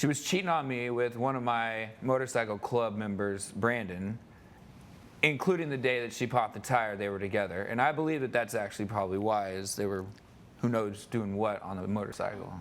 She was cheating on me with one of my motorcycle club members, Brandon, including the day that she popped the tire. They were together. And I believe that that's actually probably why, is they were, who knows, doing what on the motorcycle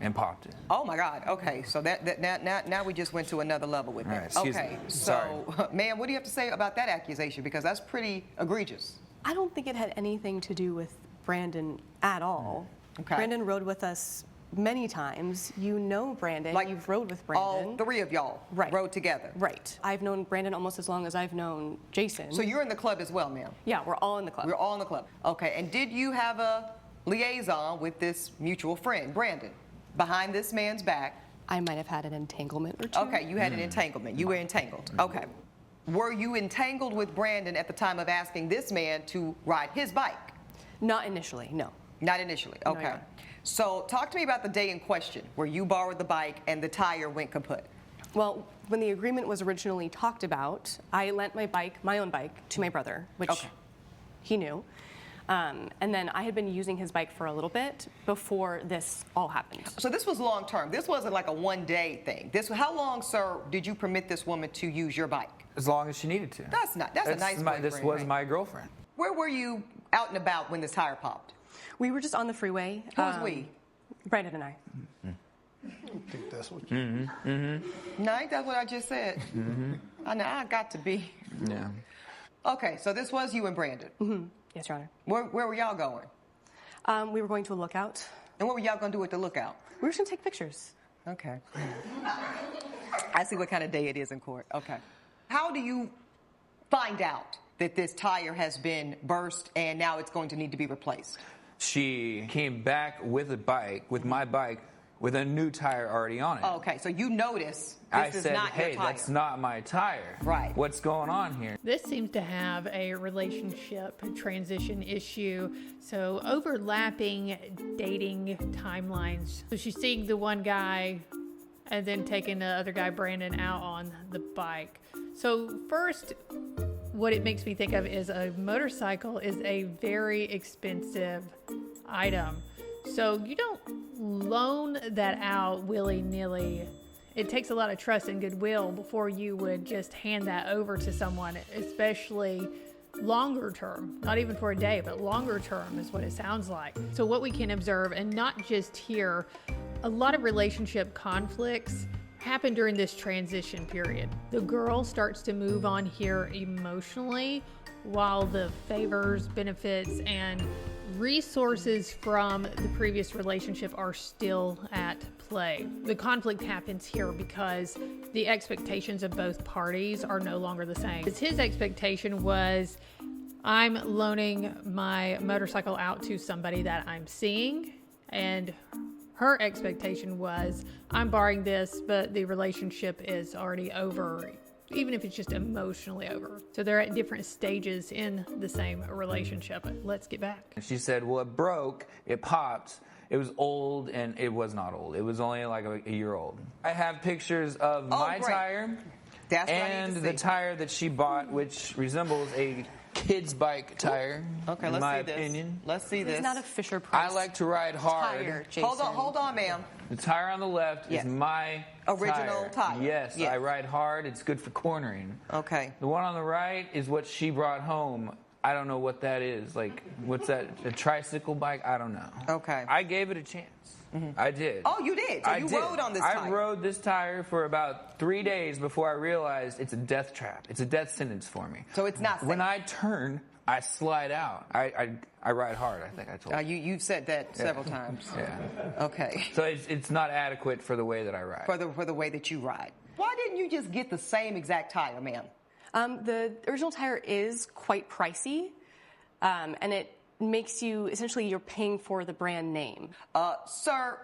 and popped it. Oh my God. Okay, so now we just went to another level with that. All right, okay, me. so ma'am, what do you have to say about that accusation? Because that's pretty egregious. I don't think it had anything to do with Brandon at all. Okay. Brandon rode with us many times. You know Brandon. Like, you've rode with Brandon. All three of y'all rode together. Right. I've known Brandon almost as long as I've known Jason. So you're in the club as well, ma'am? Yeah, we're all in the club. We're all in the club. Okay, and did you have a liaison with this mutual friend, Brandon, behind this man's back? I might have had an entanglement or two. Okay, you had an entanglement. You were entangled. Okay. Were you entangled with Brandon at the time of asking this man to ride his bike? Not initially, no. Not initially, okay. No. So talk to me about the day in question where you borrowed the bike and the tire went kaput. Well, when the agreement was originally talked about, I lent my own bike, to my brother, which he knew. And then I had been using his bike for a little bit before this all happened. So this was long term. This wasn't like a one-day thing. How long, sir, did you permit this woman to use your bike? As long as she needed to. That's a nice boyfriend. This was my girlfriend. Where were you out and about when this tire popped? We were just on the freeway. Who was we? Brandon and I. I think that's what you No, ain't that what I just said? I know, I got to be. Yeah. Okay, so this was you and Brandon. Yes, Your Honor. Where were y'all going? We were going to a lookout. And what were y'all going to do at the lookout? We were just going to take pictures. Okay. I see what kind of day it is in court. Okay. How do you find out that this tire has been burst and now it's going to need to be replaced? She came back with my bike, with a new tire already on it. Oh, okay, so you notice I this is said, not hey, your tire. that's not my tire. Right. What's going on here? This seems to have a relationship transition issue. So overlapping dating timelines. So she's seeing the one guy and then taking the other guy, Brandon, out on the bike. So first, what it makes me think of is a motorcycle is a very expensive item. So you don't loan that out willy-nilly. It takes a lot of trust and goodwill before you would just hand that over to someone, especially longer term. Not even for a day, but longer term is what it sounds like. So what we can observe, and not just here, a lot of relationship conflicts happen during this transition period. The girl starts to move on here emotionally, while the favors, benefits, and resources from the previous relationship are still at play. The conflict happens here because the expectations of both parties are no longer the same. His expectation was, I'm loaning my motorcycle out to somebody that I'm seeing, and her expectation was, I'm borrowing this, but the relationship is already over, even if it's just emotionally over. So they're at different stages in the same relationship. Let's get back. And she said, well, it broke, it popped, it was old, and it was not old. It was only like a year old. I have pictures of my great. tire That's what I and need to the see. tire that she bought, which resembles a kid's bike tire, Okay, in let's my see this. opinion. Let's see this. It's not a Fisher Price I like to ride hard. tire, Jason. Hold on, ma'am. The tire on the left Yes. is my Original tire. Yes, Yes. I ride hard. It's good for cornering. Okay. The one on the right is what she brought home. I don't know what that is. Like, what's that? A tricycle bike? I don't know. Okay. I gave it a chance. I did. Oh, you did? So I you did. rode on this I tire? rode this tire for about 3 days before I realized it's a death trap. It's a death sentence for me. So it's not safe. When I turn, I slide out. I ride hard, I think I told you. You've said that several times. Yeah. Okay. So it's not adequate for the way that I ride. For the way that you ride. Why didn't you just get the same exact tire, ma'am? The original tire is quite pricey, and it makes you, essentially you're paying for the brand name. Sir,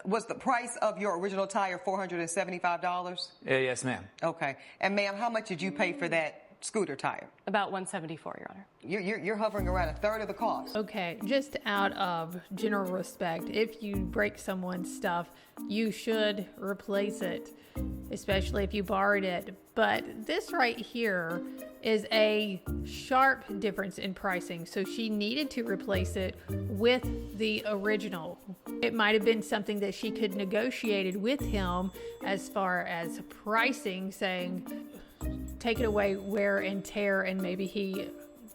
was the price of your original tire $475? Yes, ma'am. Okay. And ma'am, how much did you pay for that scooter tire? About $174, Your Honor. You're hovering around a third of the cost. Okay, just out of general respect, if you break someone's stuff, you should replace it, especially if you borrowed it. But this right here is a sharp difference in pricing. So she needed to replace it with the original, It might have been something that she could negotiated with him as far as pricing, saying, take it away, wear and tear, and maybe he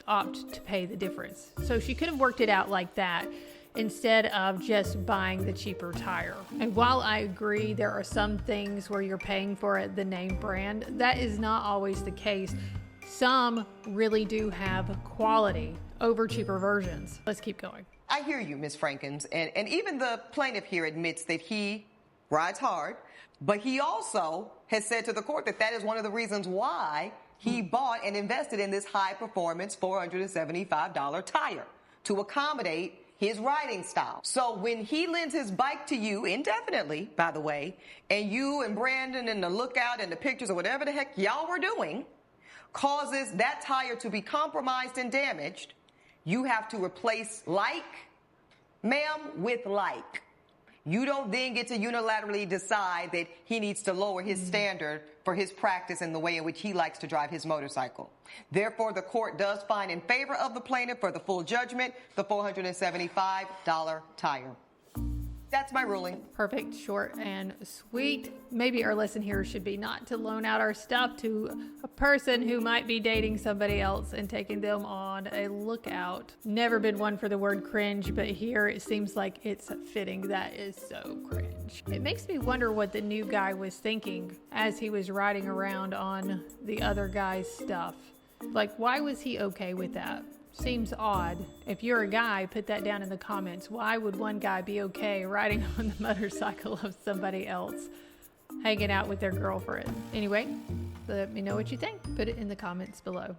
opt to pay the difference. So she could have worked it out like that instead of just buying the cheaper tire. And while I agree there are some things where you're paying for the name brand, that is not always the case. Some really do have quality over cheaper versions. Let's keep going. I hear you, Ms. Frankens, and even the plaintiff here admits that he rides hard, but he also has said to the court that that is one of the reasons why he bought and invested in this high-performance $475 tire, to accommodate his riding style. So when he lends his bike to you indefinitely, by the way, and you and Brandon and the lookout and the pictures or whatever the heck y'all were doing causes that tire to be compromised and damaged, you have to replace like, ma'am, with like. You don't then get to unilaterally decide that he needs to lower his standard for his practice and the way in which he likes to drive his motorcycle. Therefore, the court does find in favor of the plaintiff for the full judgment, the $475 tire. That's my ruling. Perfect, short and sweet. Maybe our lesson here should be not to loan out our stuff to a person who might be dating somebody else and taking them on a lookout. Never been one for the word cringe, but here it seems like it's fitting. That is so cringe. It makes me wonder what the new guy was thinking as he was riding around on the other guy's stuff. Like, why was he okay with that? Seems odd. If you're a guy, put that down in the comments. Why would one guy be okay riding on the motorcycle of somebody else, hanging out with their girlfriend? Anyway, let me know what you think. Put it in the comments below.